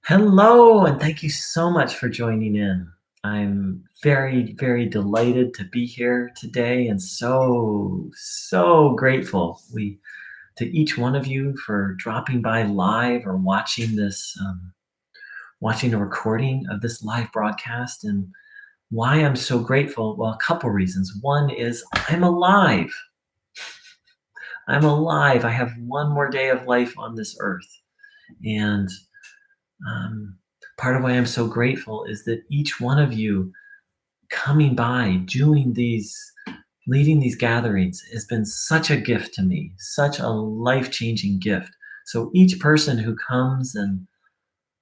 Hello, and thank you so much for joining in. I'm very, very delighted to be here today and so grateful to each one of you for dropping by live or watching a recording of this live broadcast. And why I'm so grateful, well, a couple reasons. One is I'm alive. I'm alive. I have one more day of life on this earth. And um, part of why I'm so grateful is that each one of you coming by, leading these gatherings has been such a gift to me, such a life-changing gift. So each person who comes and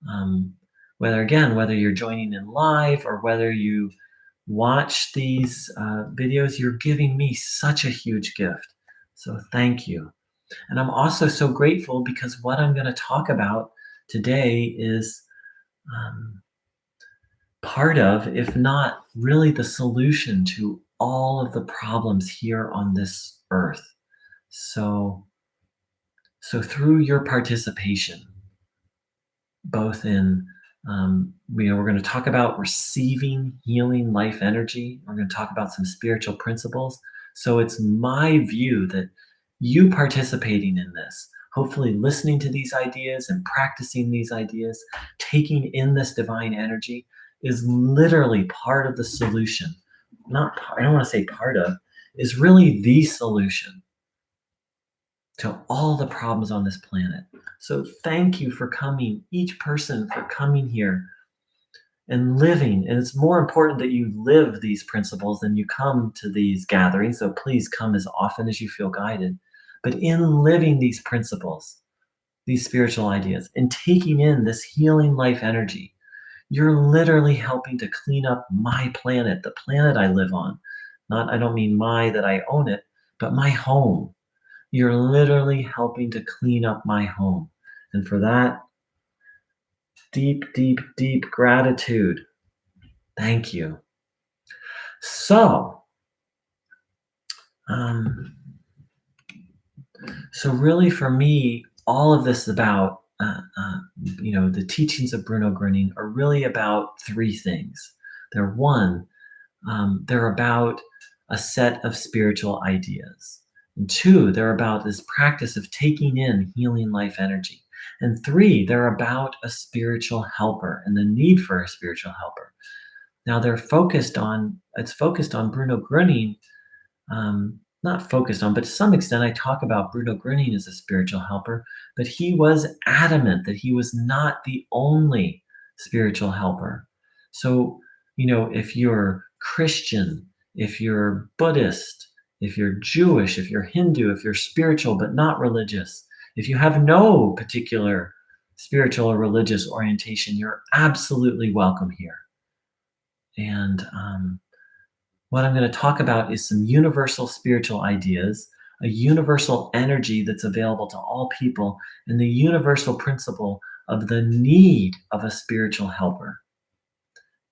um, whether you're joining in live or whether you watch these videos, you're giving me such a huge gift. So thank you. And I'm also so grateful because what I'm going to talk about today is um, part of, if not really the solution to all of the problems here on this earth. So, so through your participation, both in, we're going to talk about receiving healing life energy. We're going to talk about some spiritual principles. So it's my view that you participating in this, hopefully listening to these ideas and practicing these ideas, taking in this divine energy is literally part of the solution. I don't want to say part of, is really the solution to all the problems on this planet. So thank you for coming, each person for coming here and living. And it's more important that you live these principles than you come to these gatherings. So please come as often as you feel guided. But in living these principles, these spiritual ideas, and taking in this healing life energy, you're literally helping to clean up my planet, the planet I live on. I don't mean that I own it, but my home. You're literally helping to clean up my home. And for that, deep, deep, deep gratitude. Thank you. So, um, so really for me, all of this about, the teachings of Bruno Groening are really about three things. They're about a set of spiritual ideas. And two, they're about this practice of taking in healing life energy. And three, they're about a spiritual helper and the need for a spiritual helper. Now it's focused on Bruno Groening, not focused on, but to some extent I talk about Bruno Groening as a spiritual helper, but he was adamant that he was not the only spiritual helper. So, if you're Christian, if you're Buddhist, if you're Jewish, if you're Hindu, if you're spiritual but not religious, if you have no particular spiritual or religious orientation, you're absolutely welcome here. And what I'm going to talk about is some universal spiritual ideas, a universal energy that's available to all people, and the universal principle of the need of a spiritual helper.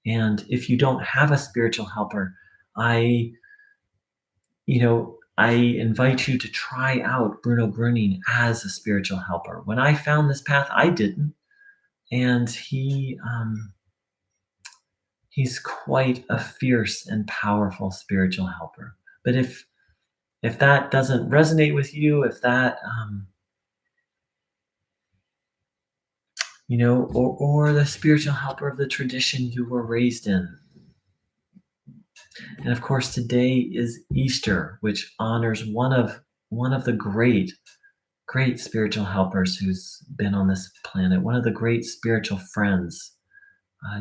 And if you don't have a spiritual helper, I invite you to try out Bruno Groening as a spiritual helper. When I found this path, I didn't, and he's quite a fierce and powerful spiritual helper. But if that doesn't resonate with you, if that or the spiritual helper of the tradition you were raised in. And of course, today is Easter, which honors one of the great spiritual helpers who's been on this planet, one of the great spiritual friends,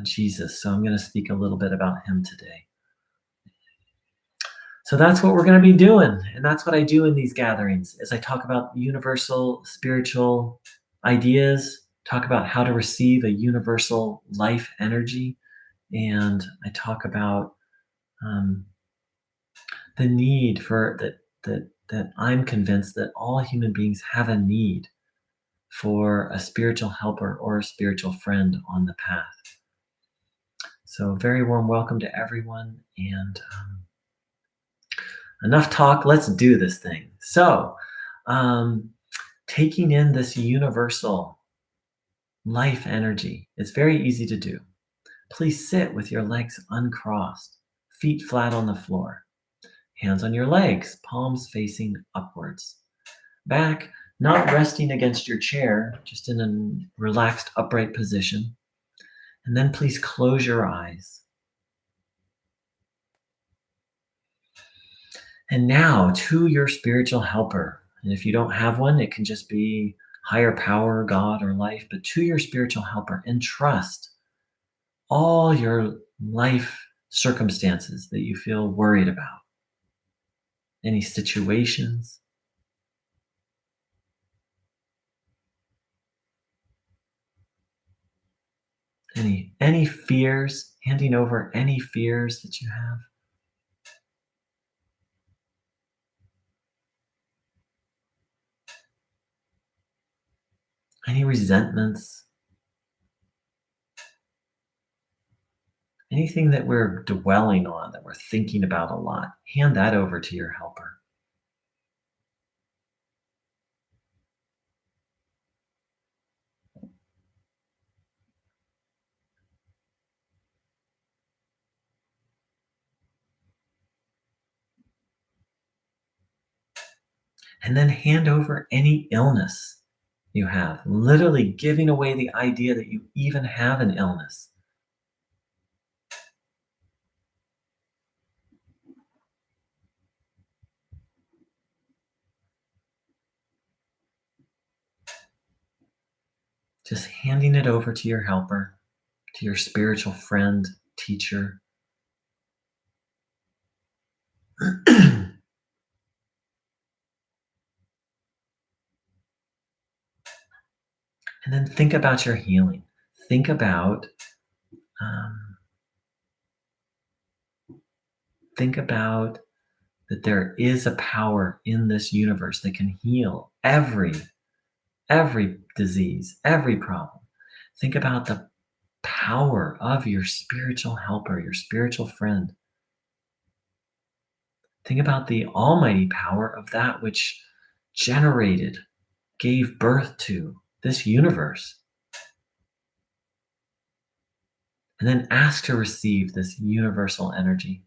Jesus. So I'm going to speak a little bit about him today. So that's what we're going to be doing, and that's what I do in these gatherings, is I talk about universal spiritual ideas, talk about how to receive a universal life energy, and I talk about the need that I'm convinced that all human beings have a need for a spiritual helper or a spiritual friend on the path. So very warm welcome to everyone, and enough talk, let's do this thing. So taking in this universal life energy. It's very easy to do. Please sit with your legs uncrossed, feet flat on the floor, hands on your legs, palms facing upwards. Back, not resting against your chair, just in a relaxed upright position. And then please close your eyes. And now to your spiritual helper. And if you don't have one, it can just be higher power, God, or life, but to your spiritual helper and trust all your life circumstances that you feel worried about, any situations, any fears, handing over any fears that you have, any resentments, anything that we're dwelling on, that we're thinking about a lot, hand that over to your helper. And then hand over any illness you have, literally giving away the idea that you even have an illness. Just handing it over to your helper, to your spiritual friend, teacher. And then think about your healing. Think about um, think about that there is a power in this universe that can heal every disease, every problem. Think about the power of your spiritual helper, your spiritual friend. Think about the almighty power of that which generated, gave birth to this universe. And then ask to receive this universal energy.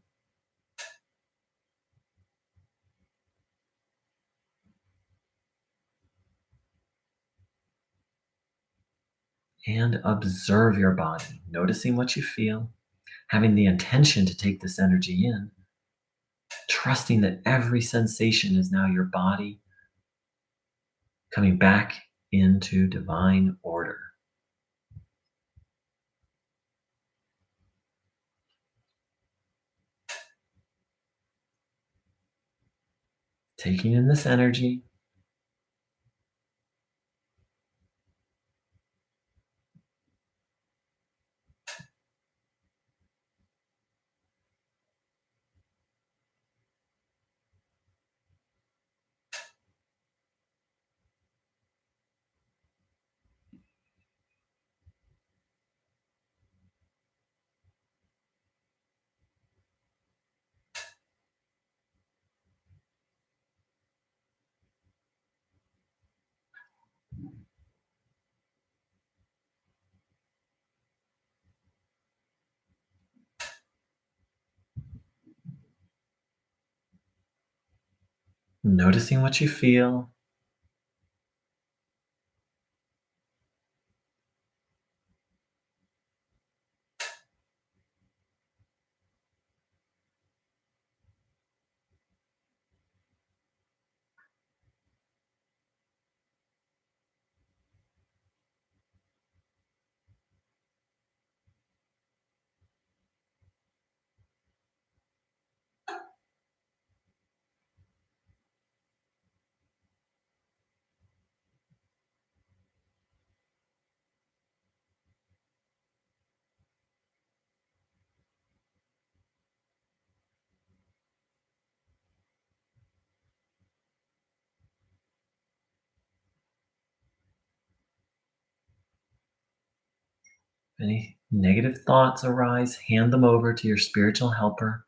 And observe your body, noticing what you feel, having the intention to take this energy in, trusting that every sensation is now your body coming back into divine order. Taking in this energy, noticing what you feel, any negative thoughts arise, hand them over to your spiritual helper.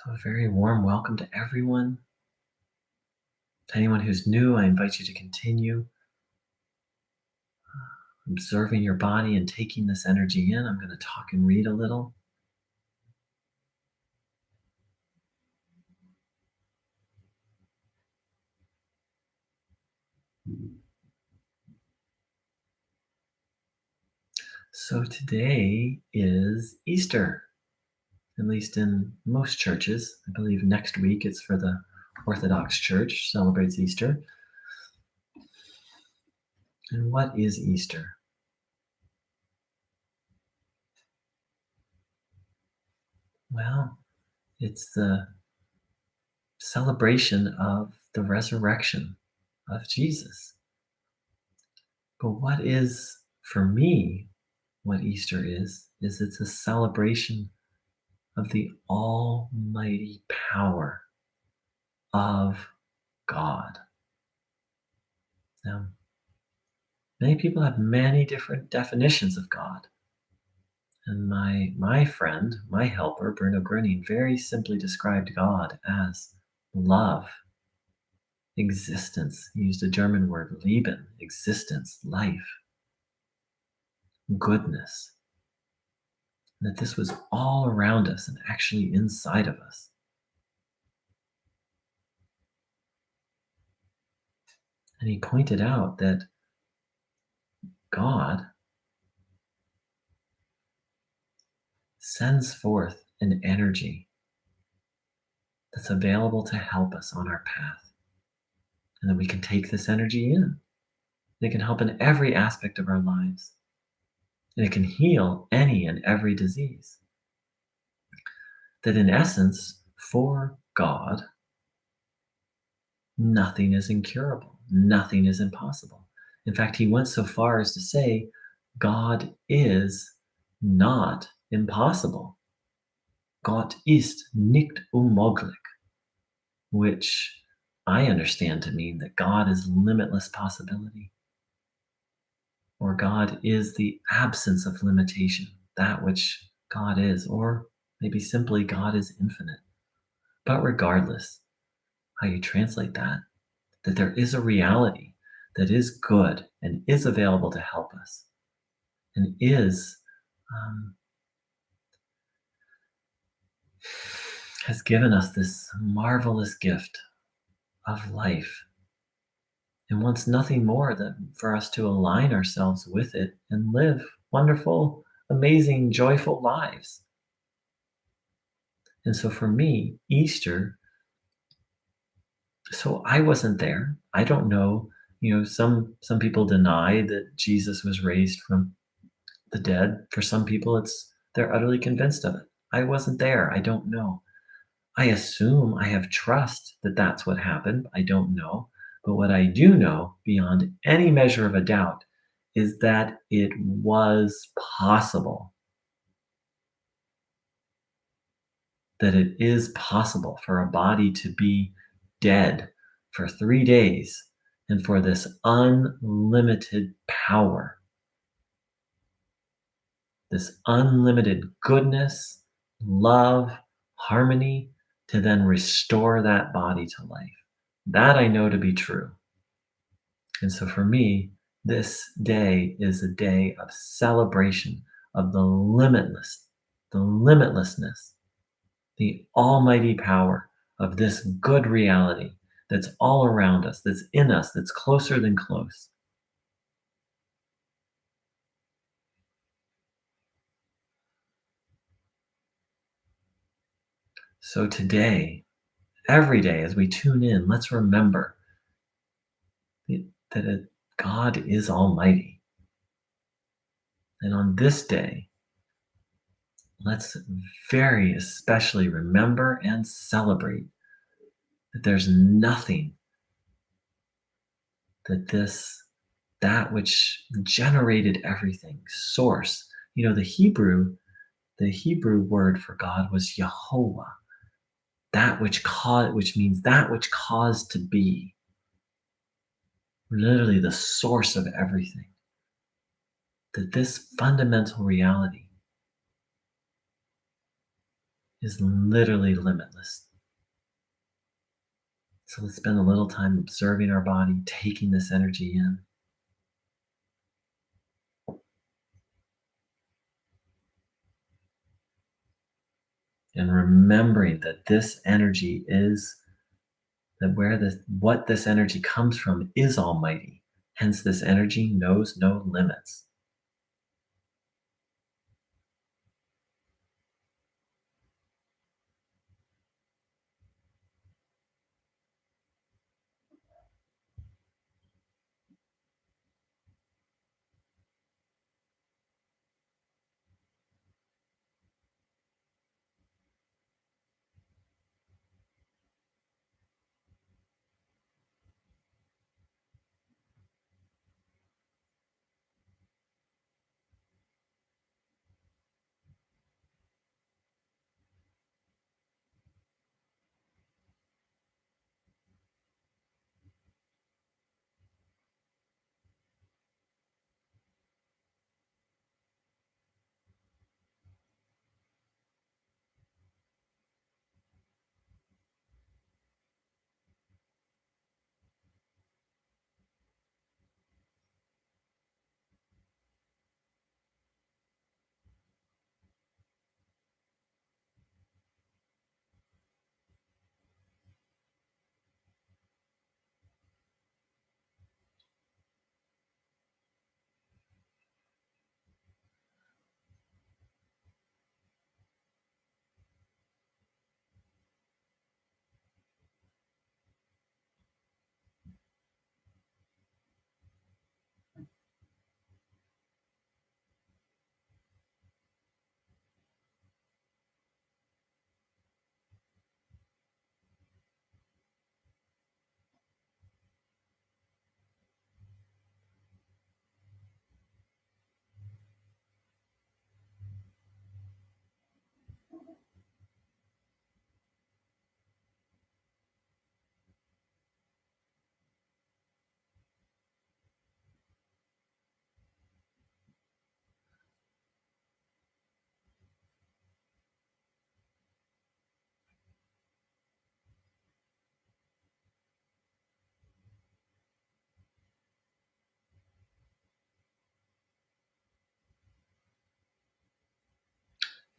So, a very warm welcome to everyone. To anyone who's new, I invite you to continue observing your body and taking this energy in. I'm going to talk and read a little. So, today is Easter, at least in most churches. I believe next week it's for the Orthodox Church, celebrates Easter. And what is Easter? Well, it's the celebration of the resurrection of Jesus. But what is, for me, what Easter is it's a celebration of the almighty power of God. Now, many people have many different definitions of God. And my friend, my helper, Bruno Groening, very simply described God as love, existence. He used a German word, Leben, existence, life, goodness. And that this was all around us and actually inside of us. And he pointed out that God sends forth an energy that's available to help us on our path. And that we can take this energy in. It can help in every aspect of our lives. And it can heal any and every disease. That in essence, for God, nothing is incurable. Nothing is impossible. In fact, he went so far as to say, God is not impossible. Gott ist nicht unmöglich, which I understand to mean that God is limitless possibility, or God is the absence of limitation, that which God is, or maybe simply God is infinite. But regardless how you translate that there is a reality that is good and is available to help us and um, has given us this marvelous gift of life and wants nothing more than for us to align ourselves with it and live wonderful, amazing, joyful lives. And so for me, Easter, so I wasn't there. I don't know. Some people deny that Jesus was raised from the dead. For some people, they're utterly convinced of it. I wasn't there. I don't know. I assume I have trust that that's what happened. I don't know. But what I do know, beyond any measure of a doubt, is that it was possible. That it is possible for a body to be dead for 3 days and for this unlimited power, this unlimited goodness, love, harmony, to then restore that body to life. That I know to be true. And so for me, this day is a day of celebration of the limitlessness, the almighty power of this good reality that's all around us, that's in us, that's closer than close. So today, every day as we tune in, let's remember that God is almighty. And on this day, let's very especially remember and celebrate that there's nothing that which generated everything, source. The Hebrew word for God was Yehovah, which means that which caused to be. Literally the source of everything. That this fundamental reality is literally limitless. So let's spend a little time observing our body, taking this energy in, and remembering that this energy is that where this what this energy comes from is almighty. Hence, this energy knows no limits.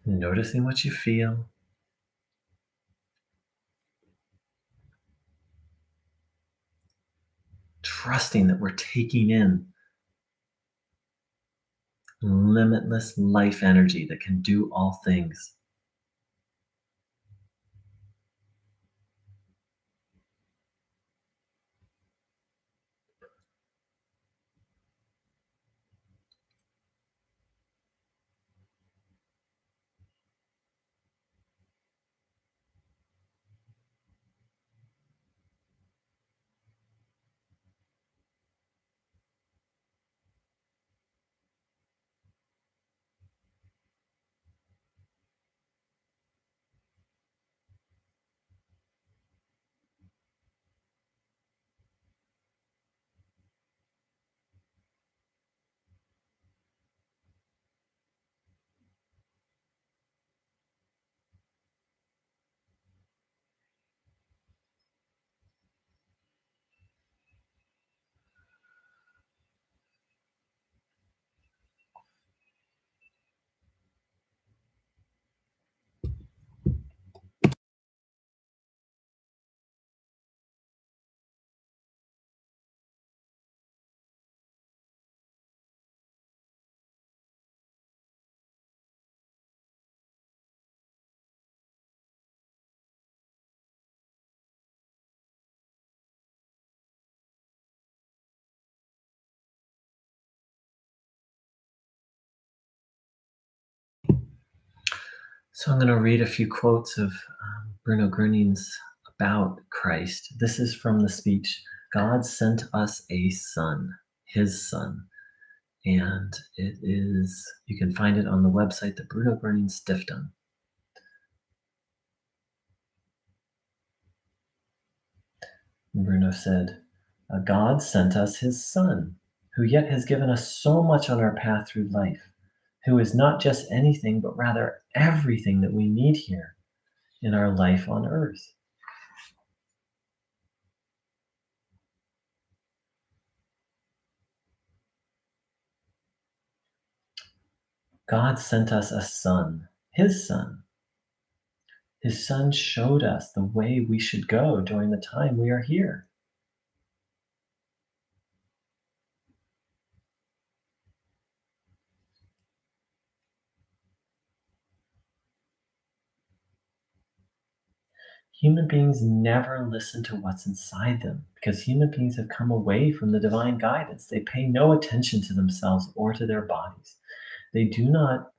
Noticing what you feel, trusting that we're taking in limitless life energy that can do all things. So I'm going to read a few quotes of Bruno Groening's about Christ. This is from the speech, God sent us a son, his son. And it is, you can find it on the website, the Bruno Groening Stiftung. Bruno said, God sent us his son, who yet has given us so much on our path through life, who is not just anything, but rather everything that we need here. in our life on earth. God sent us a son, his son. His son showed us the way we should go during the time we are here. Human beings never listen to what's inside them because human beings have come away from the divine guidance. They pay no attention to themselves or to their bodies. They do not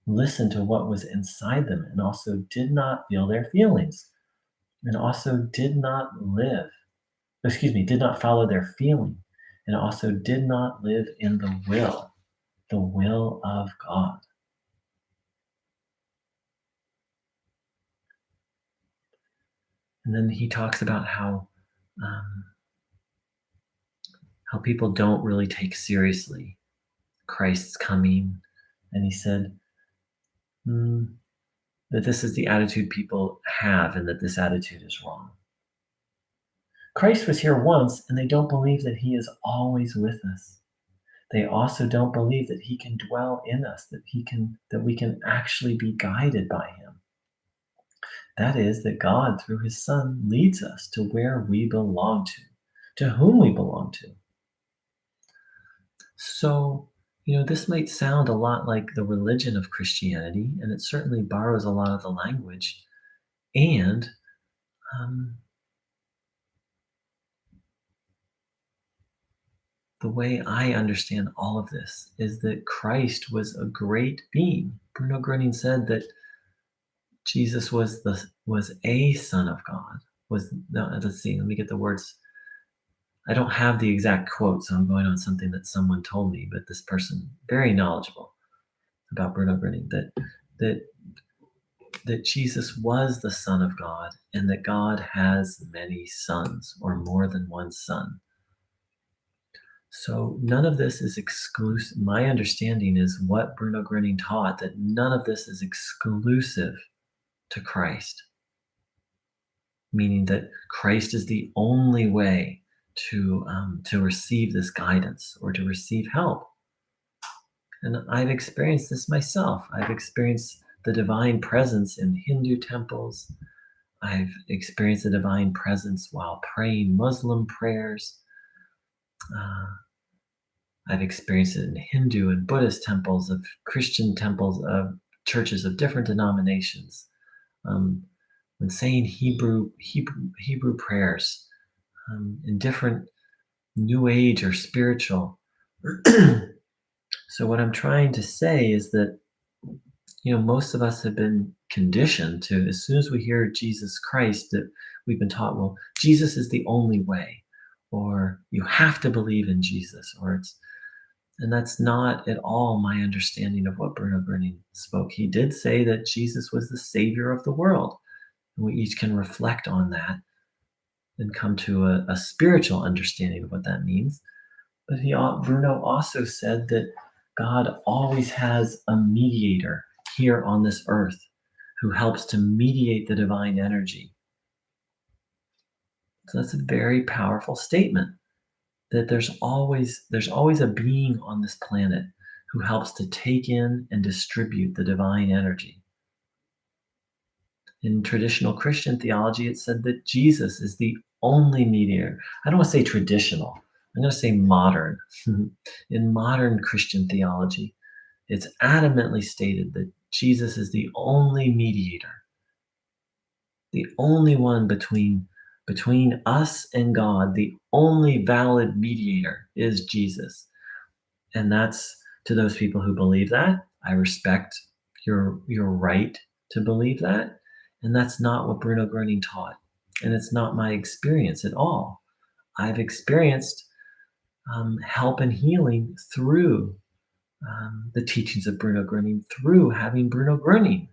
listen to what was inside them and also did not feel their feelings and also did not follow their feeling and also did not live in the will of God. And then he talks about um, how people don't really take seriously Christ's coming, and he said that this is the attitude people have, and that this attitude is wrong. Christ was here once, and they don't believe that he is always with us. They also don't believe that he can dwell in us, that we can actually be guided by him. That is, that God, through his Son, leads us to where we belong to whom we belong to. So, this might sound a lot like the religion of Christianity, and it certainly borrows a lot of the language. And um, the way I understand all of this is that Christ was a great being. Bruno Groening said that Jesus was a son of God. Was no, let's see, let me get the words. I don't have the exact quote, so I'm going on something that someone told me, but this person, very knowledgeable about Bruno Groening, that that Jesus was the Son of God and that God has many sons or more than one son. So none of this is exclusive. My understanding is what Bruno Groening taught, that none of this is exclusive to Christ, meaning that Christ is the only way to receive this guidance or to receive help. And I've experienced this myself. I've experienced the divine presence in Hindu temples. I've experienced the divine presence while praying Muslim prayers. Uh, I've experienced it in Hindu and Buddhist temples, of Christian temples, of churches of different denominations. When saying Hebrew prayers in different New Age or spiritual. So what I'm trying to say is that most of us have been conditioned to, as soon as we hear Jesus Christ, that we've been taught, well, Jesus is the only way, or you have to believe in Jesus, and that's not at all my understanding of what Bruno Groening spoke. He did say that Jesus was the savior of the world, and we each can reflect on that and come to a spiritual understanding of what that means. But Bruno also said that God always has a mediator here on this earth who helps to mediate the divine energy. So that's a very powerful statement, that there's always a being on this planet who helps to take in and distribute the divine energy. In traditional Christian theology, it said that Jesus is the only mediator. I don't want to say traditional. I'm going to say modern. In modern Christian theology, it's adamantly stated that Jesus is the only mediator, the only one between us and God. The only valid mediator is Jesus. And that's, to those people who believe that, I respect your right to believe that. And that's not what Bruno Groening taught. And it's not my experience at all. I've experienced help and healing through the teachings of Bruno Groening, through having Bruno Groening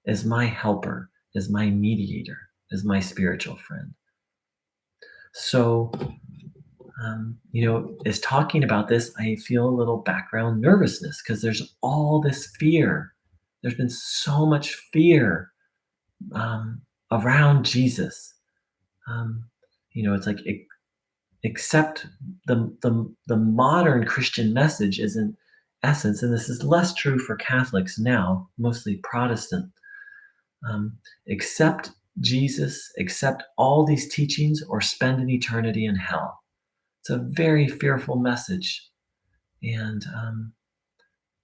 as my helper, as my mediator, as my spiritual friend. So, as talking about this, I feel a little background nervousness because there's all this fear. There's been so much fear around Jesus. Um, it's like accept the modern Christian message is in essence, and this is less true for Catholics now, mostly Protestant. Um, accept Jesus, accept all these teachings, or spend an eternity in hell. It's a very fearful message. And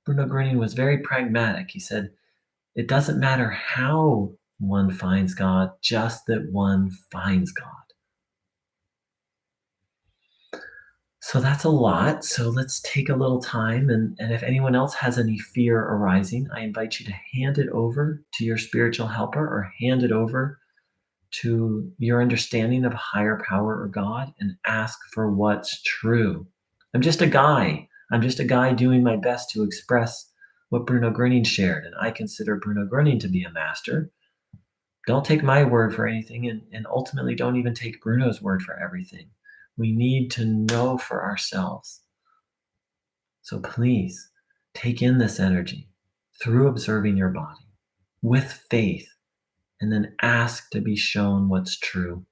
Bruno Groening was very pragmatic. He said, it doesn't matter how one finds God, just that one finds God. So that's a lot. So let's take a little time. And if anyone else has any fear arising, I invite you to hand it over to your spiritual helper or hand it over to your understanding of higher power or God and ask for what's true. I'm just a guy. I'm just a guy doing my best to express what Bruno Groening shared. And I consider Bruno Groening to be a master. Don't take my word for anything, and ultimately don't even take Bruno's word for everything. We need to know for ourselves. So please take in this energy through observing your body with faith, and then ask to be shown what's true.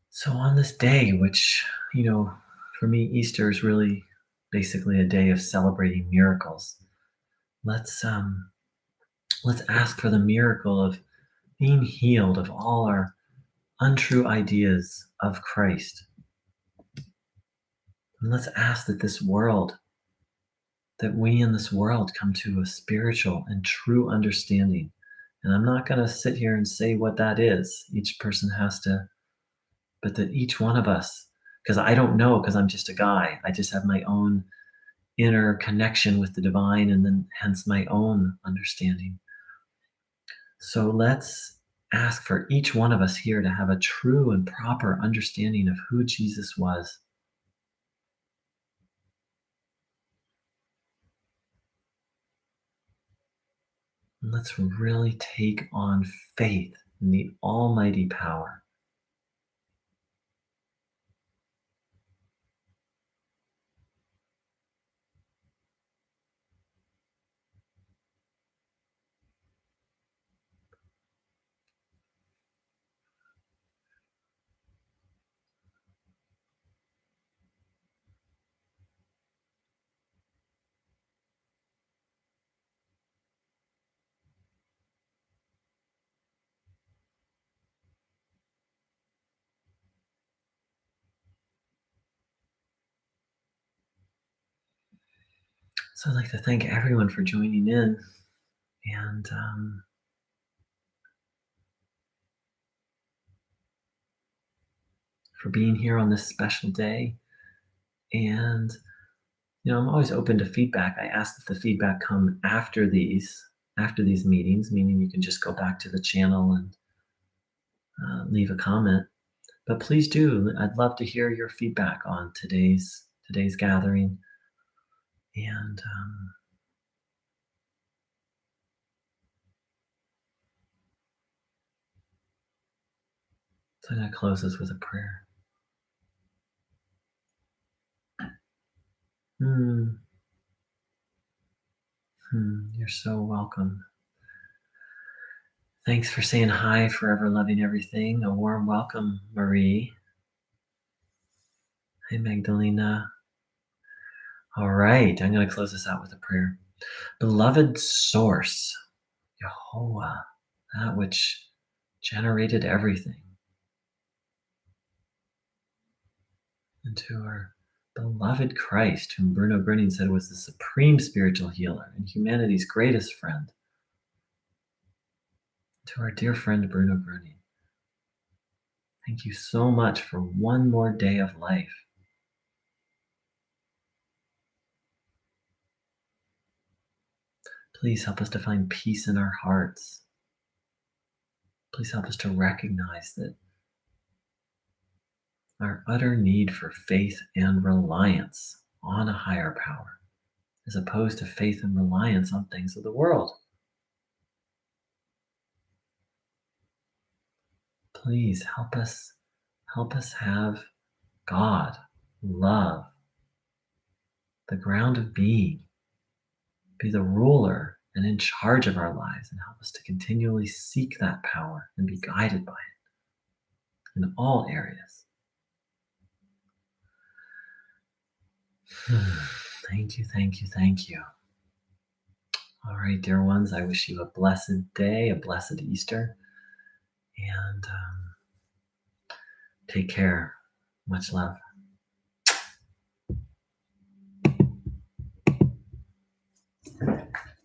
So on this day, which, for me, Easter is really basically a day of celebrating miracles. Let's let's ask for the miracle of being healed of all our untrue ideas of Christ. And let's ask that this world that we in this world come to a spiritual and true understanding. And I'm not going to sit here and say what that is. Each person has to, but that each one of us, because I don't know, because I'm just a guy, I just have my own inner connection with the divine and then hence my own understanding. So let's ask for each one of us here to have a true and proper understanding of who Jesus was. And let's really take on faith in the almighty power. So I'd like to thank everyone for joining in and for being here on this special day. And I'm always open to feedback. I ask that the feedback come after these meetings, meaning you can just go back to the channel and leave a comment. But please do. I'd love to hear your feedback on today's gathering. And so I'm going to close this with a prayer. You're so welcome. Thanks for saying hi, forever loving everything. A warm welcome, Marie. Hi, Magdalena. All right, I'm going to close this out with a prayer. Beloved Source, Jehovah, that which generated everything, and to our beloved Christ, whom Bruno Groening said was the supreme spiritual healer and humanity's greatest friend, to our dear friend Bruno Groening. Thank you so much for one more day of life. Please help us to find peace in our hearts. Please help us to recognize that our utter need for faith and reliance on a higher power, as opposed to faith and reliance on things of the world. Please help us have God, love, the ground of being, be the ruler and in charge of our lives, and help us to continually seek that power and be guided by it in all areas. Thank you, thank you, thank you. All right, dear ones, I wish you a blessed day, a blessed Easter, and take care. Much love.